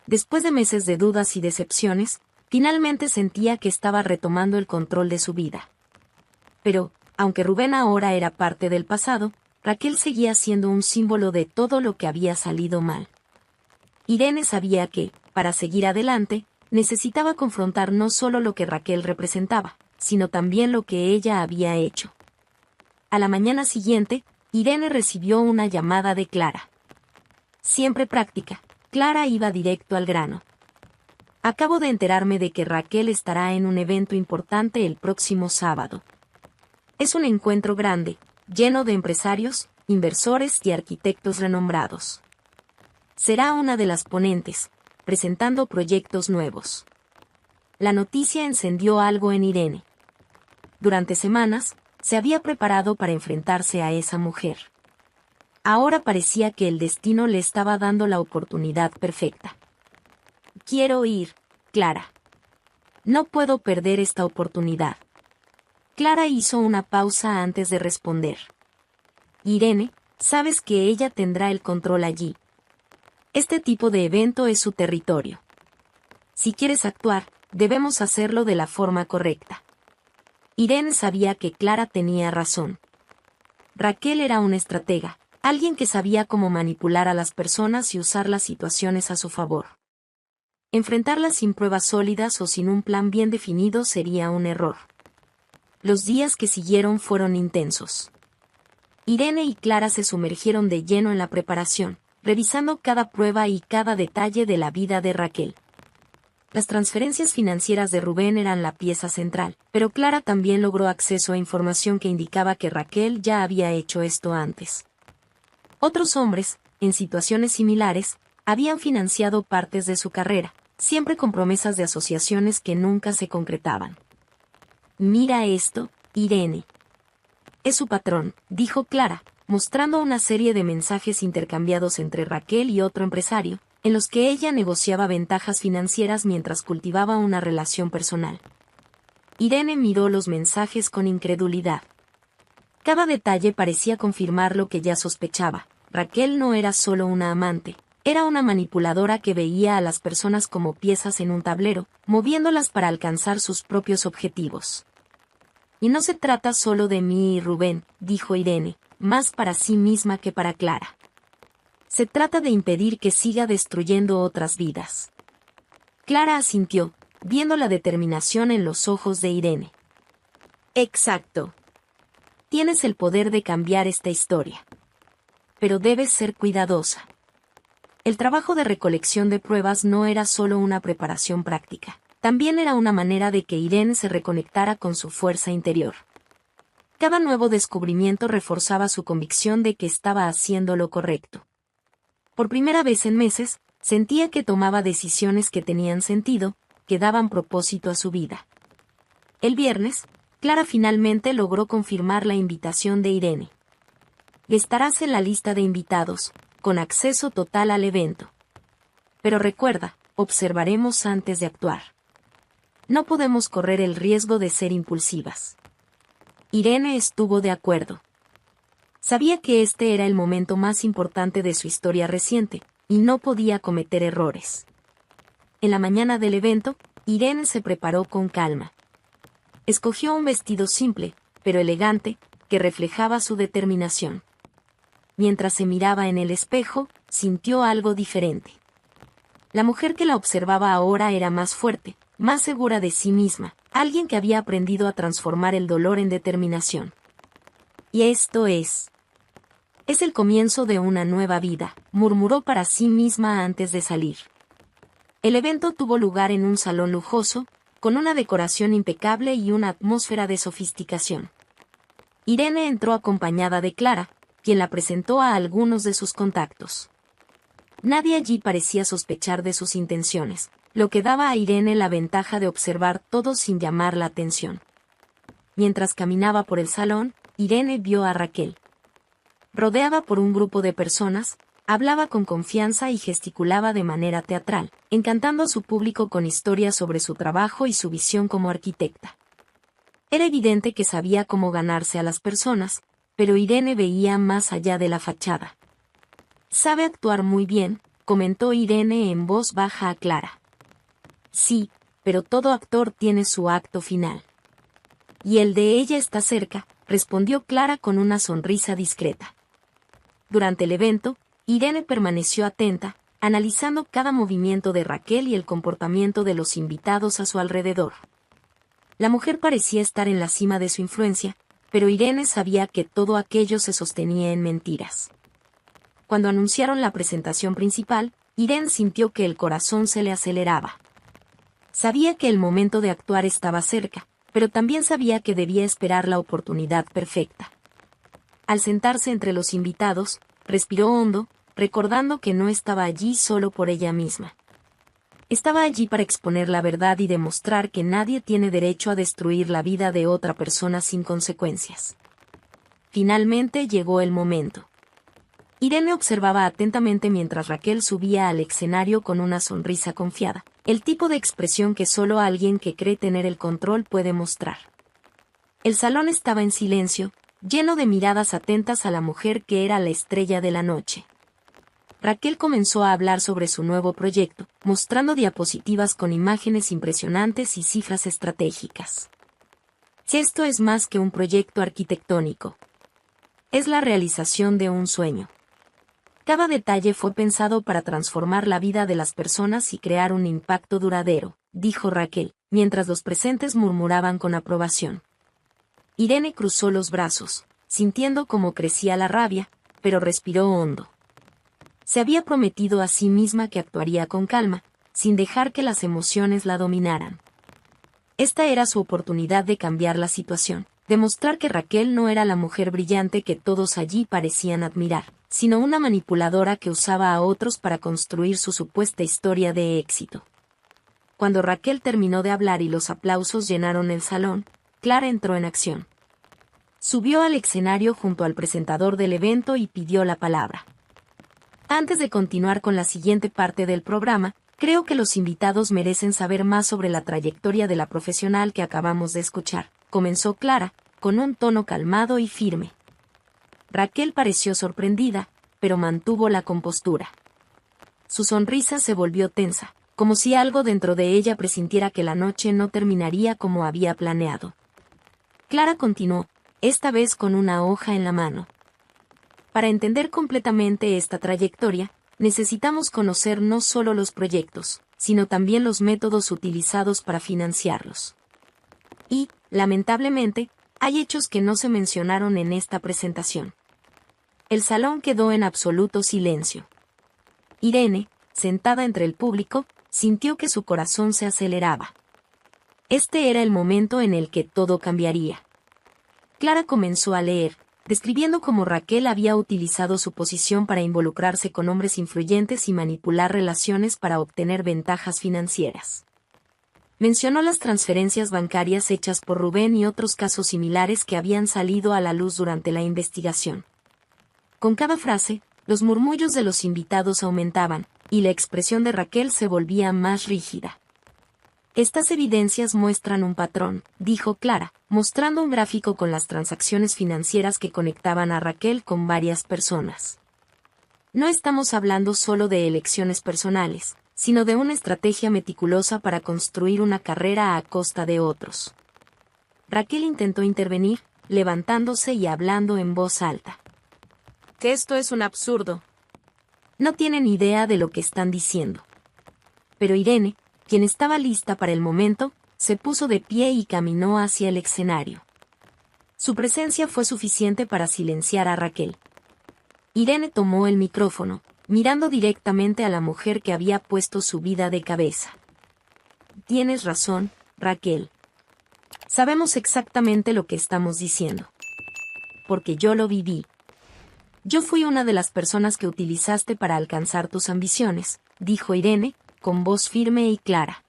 S1: Después de meses de dudas y decepciones, finalmente sentía que estaba retomando el control de su vida. Pero, aunque Rubén ahora era parte del pasado, Raquel seguía siendo un símbolo de todo lo que había salido mal. Irene sabía que, para seguir adelante, necesitaba confrontar no solo lo que Raquel representaba, sino también lo que ella había hecho. A la mañana siguiente, Irene recibió una llamada de Clara. Siempre práctica, Clara iba directo al grano. Acabo de enterarme de que Raquel estará en un evento importante el próximo sábado. Es un encuentro grande, lleno de empresarios, inversores y arquitectos renombrados. Será una de las ponentes, presentando proyectos nuevos. La noticia encendió algo en Irene. Durante semanas, se había preparado para enfrentarse a esa mujer. Ahora parecía que el destino le estaba dando la oportunidad perfecta. Quiero ir, Clara. No puedo perder esta oportunidad. Clara hizo una pausa antes de responder. Irene, Sabes que ella tendrá el control allí. Este tipo de evento es su territorio. Si quieres actuar, debemos hacerlo de la forma correcta. Irene sabía que Clara tenía razón. Raquel era una estratega, alguien que sabía cómo manipular a las personas y usar las situaciones a su favor. Enfrentarla sin pruebas sólidas o sin un plan bien definido sería un error. Los días que siguieron fueron intensos. Irene y Clara se sumergieron de lleno en la preparación, revisando cada prueba y cada detalle de la vida de Raquel. Las transferencias financieras de Rubén eran la pieza central, pero Clara también logró acceso a información que indicaba que Raquel ya había hecho esto antes. Otros hombres, en situaciones similares, habían financiado partes de su carrera, siempre con promesas de asociaciones que nunca se concretaban. «Mira esto, Irene». «Es su patrón», dijo Clara, mostrando una serie de mensajes intercambiados entre Raquel y otro empresario, en los que ella negociaba ventajas financieras mientras cultivaba una relación personal. Irene miró los mensajes con incredulidad. Cada detalle parecía confirmar lo que ya sospechaba. Raquel no era solo una amante, era una manipuladora que veía a las personas como piezas en un tablero, moviéndolas para alcanzar sus propios objetivos. «Y no se trata solo de mí y Rubén», dijo Irene, más para sí misma que para Clara. «Se trata de impedir que siga destruyendo otras vidas». Clara asintió, viendo la determinación en los ojos de Irene. «Exacto. Tienes el poder de cambiar esta historia. Pero debes ser cuidadosa». El trabajo de recolección de pruebas no era solo una preparación práctica. También era una manera de que Irene se reconectara con su fuerza interior. Cada nuevo descubrimiento reforzaba su convicción de que estaba haciendo lo correcto. Por primera vez en meses, sentía que tomaba decisiones que tenían sentido, que daban propósito a su vida. El viernes, Clara finalmente logró confirmar la invitación de Irene. «Estarás en la lista de invitados, con acceso total al evento. Pero recuerda, observaremos antes de actuar. No podemos correr el riesgo de ser impulsivas». Irene estuvo de acuerdo. Sabía que este era el momento más importante de su historia reciente, y no podía cometer errores. En la mañana del evento, Irene se preparó con calma. Escogió un vestido simple, pero elegante, que reflejaba su determinación. Mientras se miraba en el espejo, sintió algo diferente. La mujer que la observaba ahora era más fuerte, más segura de sí misma, alguien que había aprendido a transformar el dolor en determinación. «Y esto es el comienzo de una nueva vida», murmuró para sí misma antes de salir. El evento tuvo lugar en un salón lujoso, con una decoración impecable y una atmósfera de sofisticación. Irene entró acompañada de Clara, quien la presentó a algunos de sus contactos. Nadie allí parecía sospechar de sus intenciones, lo que daba a Irene la ventaja de observar todo sin llamar la atención. Mientras caminaba por el salón, Irene vio a Raquel. Rodeada por un grupo de personas, hablaba con confianza y gesticulaba de manera teatral, encantando a su público con historias sobre su trabajo y su visión como arquitecta. Era evidente que sabía cómo ganarse a las personas, pero Irene veía más allá de la fachada. «Sabe actuar muy bien», comentó Irene en voz baja a Clara. «Sí, pero todo actor tiene su acto final». «Y el de ella está cerca», respondió Clara con una sonrisa discreta. Durante el evento, Irene permaneció atenta, analizando cada movimiento de Raquel y el comportamiento de los invitados a su alrededor. La mujer parecía estar en la cima de su influencia, pero Irene sabía que todo aquello se sostenía en mentiras. Cuando anunciaron la presentación principal, Irene sintió que el corazón se le aceleraba. Sabía que el momento de actuar estaba cerca, pero también sabía que debía esperar la oportunidad perfecta. Al sentarse entre los invitados, respiró hondo, recordando que no estaba allí solo por ella misma. Estaba allí para exponer la verdad y demostrar que nadie tiene derecho a destruir la vida de otra persona sin consecuencias. Finalmente llegó el momento. Irene observaba atentamente mientras Raquel subía al escenario con una sonrisa confiada, el tipo de expresión que solo alguien que cree tener el control puede mostrar. El salón estaba en silencio, lleno de miradas atentas a la mujer que era la estrella de la noche. Raquel comenzó a hablar sobre su nuevo proyecto, mostrando diapositivas con imágenes impresionantes y cifras estratégicas. Esto es más que un proyecto arquitectónico. Es la realización de un sueño. Cada detalle fue pensado para transformar la vida de las personas y crear un impacto duradero, dijo Raquel, mientras los presentes murmuraban con aprobación. Irene cruzó los brazos, sintiendo cómo crecía la rabia, pero respiró hondo. Se había prometido a sí misma que actuaría con calma, sin dejar que las emociones la dominaran. Esta era su oportunidad de cambiar la situación, demostrar que Raquel no era la mujer brillante que todos allí parecían admirar, sino una manipuladora que usaba a otros para construir su supuesta historia de éxito. Cuando Raquel terminó de hablar y los aplausos llenaron el salón, Clara entró en acción. Subió al escenario junto al presentador del evento y pidió la palabra. Antes de continuar con la siguiente parte del programa, creo que los invitados merecen saber más sobre la trayectoria de la profesional que acabamos de escuchar, comenzó Clara, con un tono calmado y firme. Raquel pareció sorprendida, pero mantuvo la compostura. Su sonrisa se volvió tensa, como si algo dentro de ella presintiera que la noche no terminaría como había planeado. Clara continuó, esta vez con una hoja en la mano. Para entender completamente esta trayectoria, necesitamos conocer no solo los proyectos, sino también los métodos utilizados para financiarlos. Y, lamentablemente, hay hechos que no se mencionaron en esta presentación. El salón quedó en absoluto silencio. Irene, sentada entre el público, sintió que su corazón se aceleraba. Este era el momento en el que todo cambiaría. Clara comenzó a leer, describiendo cómo Raquel había utilizado su posición para involucrarse con hombres influyentes y manipular relaciones para obtener ventajas financieras. Mencionó las transferencias bancarias hechas por Rubén y otros casos similares que habían salido a la luz durante la investigación. Con cada frase, los murmullos de los invitados aumentaban, y la expresión de Raquel se volvía más rígida. Estas evidencias muestran un patrón, dijo Clara, mostrando un gráfico con las transacciones financieras que conectaban a Raquel con varias personas. No estamos hablando solo de elecciones personales, sino de una estrategia meticulosa para construir una carrera a costa de otros. Raquel intentó intervenir, levantándose y hablando en voz alta. Que esto es un absurdo. No tienen idea de lo que están diciendo. Pero Irene, quien estaba lista para el momento, se puso de pie y caminó hacia el escenario. Su presencia fue suficiente para silenciar a Raquel. Irene tomó el micrófono, mirando directamente a la mujer que había puesto su vida de cabeza. Tienes razón, Raquel. Sabemos exactamente lo que estamos diciendo. Porque yo lo viví. Yo fui una de las personas que utilizaste para alcanzar tus ambiciones, dijo Irene, con voz firme y clara.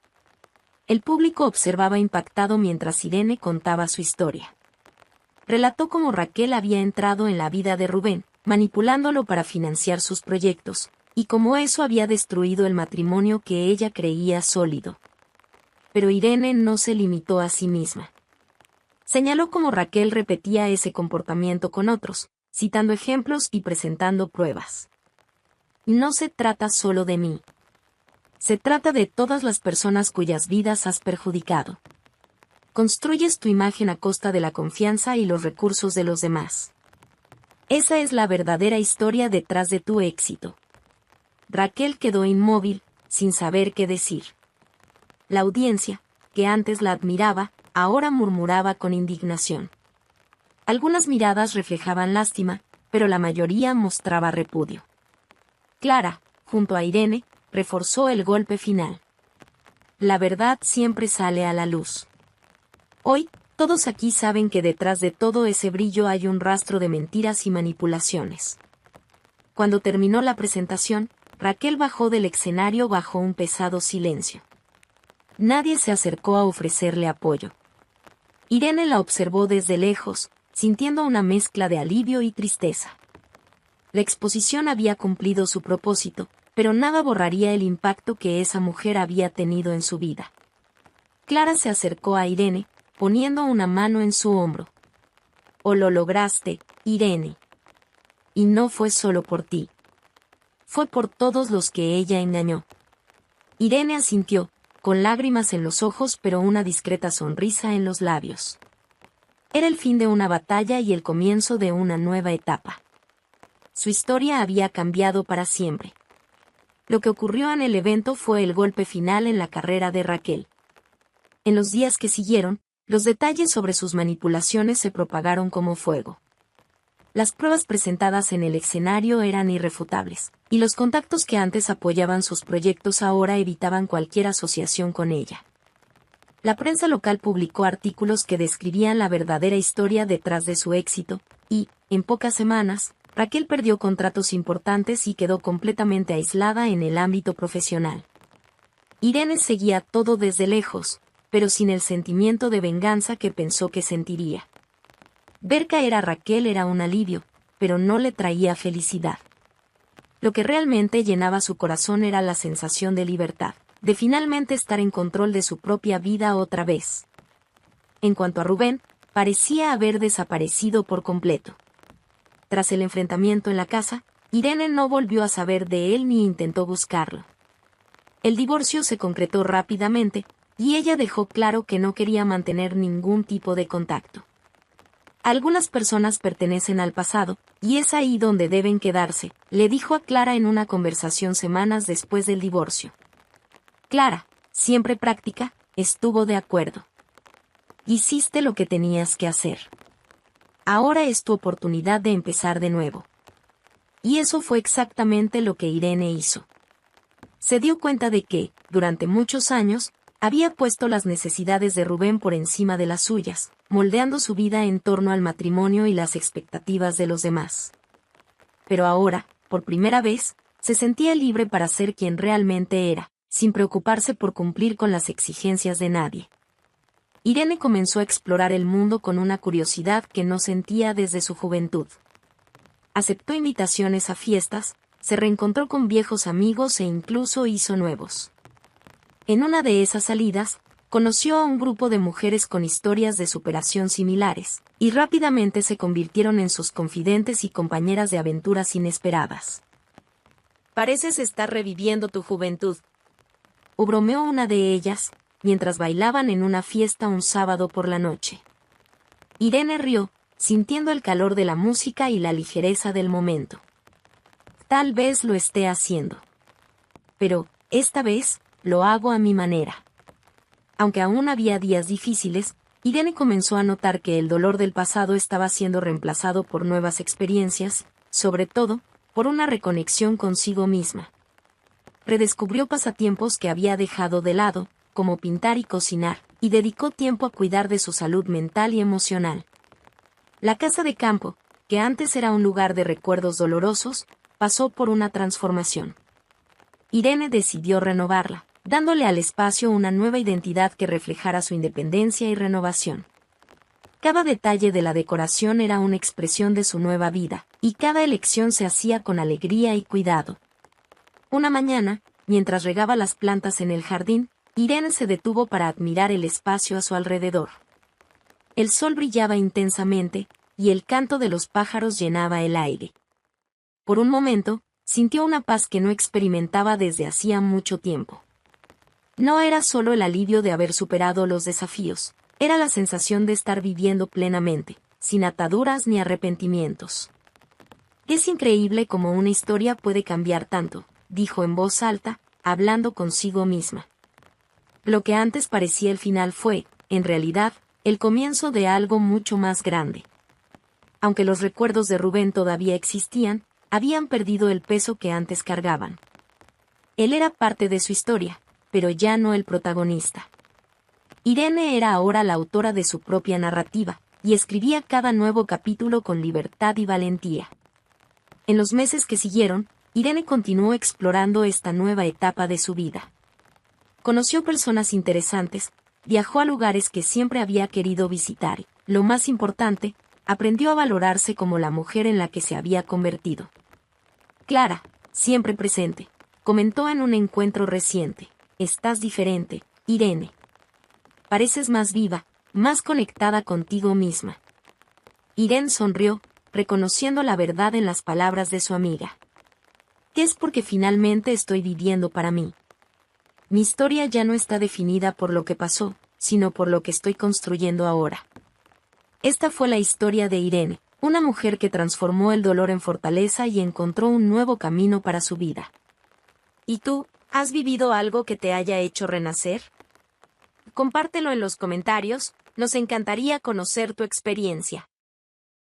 S1: El público observaba impactado mientras Irene contaba su historia. Relató cómo Raquel había entrado en la vida de Rubén, manipulándolo para financiar sus proyectos, y cómo eso había destruido el matrimonio que ella creía sólido. Pero Irene no se limitó a sí misma. Señaló cómo Raquel repetía ese comportamiento con otros, citando ejemplos y presentando pruebas. No se trata solo de mí. Se trata de todas las personas cuyas vidas has perjudicado. Construyes tu imagen a costa de la confianza y los recursos de los demás. Esa es la verdadera historia detrás de tu éxito. Raquel quedó inmóvil, sin saber qué decir. La audiencia, que antes la admiraba, ahora murmuraba con indignación. Algunas miradas reflejaban lástima, pero la mayoría mostraba repudio. Clara, junto a Irene, reforzó el golpe final. La verdad siempre sale a la luz. Hoy, todos aquí saben que detrás de todo ese brillo hay un rastro de mentiras y manipulaciones. Cuando terminó la presentación, Raquel bajó del escenario bajo un pesado silencio. Nadie se acercó a ofrecerle apoyo. Irene la observó desde lejos, sintiendo una mezcla de alivio y tristeza. La exposición había cumplido su propósito, pero nada borraría el impacto que esa mujer había tenido en su vida. Clara se acercó a Irene, poniendo una mano en su hombro. O lo lograste, Irene. Y no fue solo por ti. Fue por todos los que ella engañó. Irene asintió, con lágrimas en los ojos pero una discreta sonrisa en los labios. Era el fin de una batalla y el comienzo de una nueva etapa. Su historia había cambiado para siempre. Lo que ocurrió en el evento fue el golpe final en la carrera de Raquel. En los días que siguieron, los detalles sobre sus manipulaciones se propagaron como fuego. Las pruebas presentadas en el escenario eran irrefutables, y los contactos que antes apoyaban sus proyectos ahora evitaban cualquier asociación con ella. La prensa local publicó artículos que describían la verdadera historia detrás de su éxito, y, en pocas semanas, Raquel perdió contratos importantes y quedó completamente aislada en el ámbito profesional. Irene seguía todo desde lejos, pero sin el sentimiento de venganza que pensó que sentiría. Ver caer a Raquel era un alivio, pero no le traía felicidad. Lo que realmente llenaba su corazón era la sensación de libertad, de finalmente estar en control de su propia vida otra vez. En cuanto a Rubén, parecía haber desaparecido por completo. Tras el enfrentamiento en la casa, Irene no volvió a saber de él ni intentó buscarlo. El divorcio se concretó rápidamente, y ella dejó claro que no quería mantener ningún tipo de contacto. Algunas personas pertenecen al pasado, y es ahí donde deben quedarse, le dijo a Clara en una conversación semanas después del divorcio. Clara, siempre práctica, estuvo de acuerdo. Hiciste lo que tenías que hacer. Ahora es tu oportunidad de empezar de nuevo. Y eso fue exactamente lo que Irene hizo. Se dio cuenta de que, durante muchos años, había puesto las necesidades de Rubén por encima de las suyas, moldeando su vida en torno al matrimonio y las expectativas de los demás. Pero ahora, por primera vez, se sentía libre para ser quien realmente era, sin preocuparse por cumplir con las exigencias de nadie. Irene comenzó a explorar el mundo con una curiosidad que no sentía desde su juventud. Aceptó invitaciones a fiestas, se reencontró con viejos amigos e incluso hizo nuevos. En una de esas salidas, conoció a un grupo de mujeres con historias de superación similares, y rápidamente se convirtieron en sus confidentes y compañeras de aventuras inesperadas. Pareces estar reviviendo tu juventud, bromeó una de ellas, mientras bailaban en una fiesta un sábado por la noche. Irene rió, sintiendo el calor de la música y la ligereza del momento. Tal vez lo esté haciendo. Pero, esta vez, lo hago a mi manera. Aunque aún había días difíciles, Irene comenzó a notar que el dolor del pasado estaba siendo reemplazado por nuevas experiencias, sobre todo, por una reconexión consigo misma. Redescubrió pasatiempos que había dejado de lado, como pintar y cocinar, y dedicó tiempo a cuidar de su salud mental y emocional. La casa de campo, que antes era un lugar de recuerdos dolorosos, pasó por una transformación. Irene decidió renovarla, dándole al espacio una nueva identidad que reflejara su independencia y renovación. Cada detalle de la decoración era una expresión de su nueva vida, y cada elección se hacía con alegría y cuidado. Una mañana, mientras regaba las plantas en el jardín, Irene se detuvo para admirar el espacio a su alrededor. El sol brillaba intensamente, y el canto de los pájaros llenaba el aire. Por un momento, sintió una paz que no experimentaba desde hacía mucho tiempo. No era solo el alivio de haber superado los desafíos, era la sensación de estar viviendo plenamente, sin ataduras ni arrepentimientos. Es increíble cómo una historia puede cambiar tanto, dijo en voz alta, hablando consigo misma. Lo que antes parecía el final fue, en realidad, el comienzo de algo mucho más grande. Aunque los recuerdos de Rubén todavía existían, habían perdido el peso que antes cargaban. Él era parte de su historia, pero ya no el protagonista. Irene era ahora la autora de su propia narrativa, y escribía cada nuevo capítulo con libertad y valentía. En los meses que siguieron, Irene continuó explorando esta nueva etapa de su vida. Conoció personas interesantes, viajó a lugares que siempre había querido visitar y, lo más importante, aprendió a valorarse como la mujer en la que se había convertido. Clara, siempre presente, comentó en un encuentro reciente: «Estás diferente, Irene. Pareces más viva, más conectada contigo misma». Irene sonrió, reconociendo la verdad en las palabras de su amiga. Es porque finalmente estoy viviendo para mí. Mi historia ya no está definida por lo que pasó, sino por lo que estoy construyendo ahora. Esta fue la historia de Irene, una mujer que transformó el dolor en fortaleza y encontró un nuevo camino para su vida. ¿Y tú, has vivido algo que te haya hecho renacer? Compártelo en los comentarios, nos encantaría conocer tu experiencia.